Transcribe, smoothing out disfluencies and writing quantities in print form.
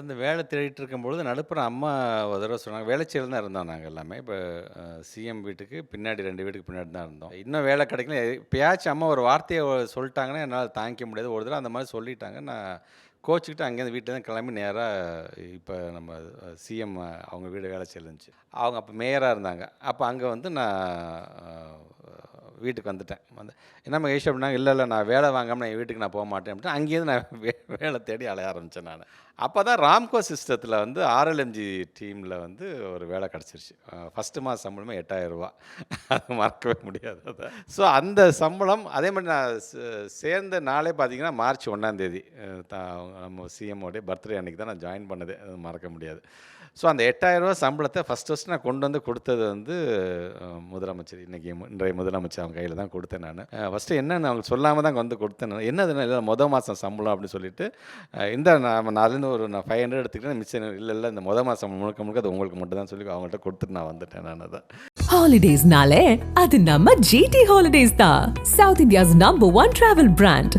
வந்து வேலை தேடிட்டு இருக்கும்பொழுது நடுப்புற அம்மா ஒரு தடவ சொன்னாங்க. வேளச்சேரியில தான் இருந்தோம் நாங்க எல்லாமே. இப்ப சிஎம் வீட்டுக்கு பின்னாடி 2 வீட்டுக்கு பின்னாடி தான் இருந்தோம். இன்னும் வேலை கிடைக்கல. எப்பயாச்சும் அம்மா ஒரு வார்த்தைய சொல்ட்டாங்கன்னா, என்னால தாங்கிக்க முடியாது. ஒரு தடவ அந்த மாரி சொல்லிட்டாங்க. நான் கோச்சுக்கிட்டு அங்கேருந்து வீட்லேருந்து கிளம்பி நேரா இப்ப நம்ம சிஎம் அவங்க வீடு வேளச்சேரியில இருந்துச்சு. அவங்க அப்ப மேயரா இருந்தாங்க. அப்ப அங்க வந்து நான் வீட்டுக்கு வந்துட்டேன். என்ன மகேஷ் அப்படின்னாங்க, "இல்ல, இல்ல நான் வேலை வாங்காம நான் என் வீட்டுக்கு நான் போமாட்டேன்" அப்படின்ட்டு அங்கேருந்து நான் வேலை தேடி அலைய ஆரம்பிச்சேன் நானு. அப்பதான் ராம்கோ சிஸ்டத்துல வந்து ஆர்எல்எம்ஜி டீம்ல வந்து ஒரு வேலை கிடைச்சிருச்சு. ஃபர்ஸ்ட்டு மாச சம்பளமே ரூ. 8,000 அது மறக்கவே முடியாது அத. ஸோ அந்த சம்பளம் அதே மாரி நான் சேர்ந்த நாளே பார்த்தீங்கன்னா, மார்ச் 1ஆம் தேதி. நம்ம சிஎம் உடைய பர்த்டே அன்னைக்கு தான் நான் ஜாயின் பண்ணதே. அது மறக்க முடியாது. ஸோ அந்த ரூ. 8,000 சம்பளத்த ஃபர்ஸ்ட்டு நான் கொண்டு வந்து குடுத்தது வந்து முதலமைச்சர் இன்றைய முதலமைச்சர் அவங்க கையில தான் குடுத்தேன் நானு. ஃபர்ஸ்ட்டு என்னன்னு அவங்களுக்கு சொல்லாம தான் வந்து குடுத்தேன் நானு. என்னதுன்னா, இல்ல மாசம் சம்பளம் அப்படின்னு சொல்லிட்டு, இந்தா நான் அதுலேருந்து ஒரு 500 எடுத்துக்கிட்டேன். மிச்சம் இல்ல இந்த மாசம் முழுக்க முழுக்க அது உங்களுக்கு மட்டும் தான் சொல்லி அவங்கள்ட்ட குடுத்துட்டு நான் வந்துட்டேன் நான் அத. ஹாலிடேஸ்னாலே அது நம்ம ஜிடி ஹாலிடேஸ் தான். South India's number 1 travel brand.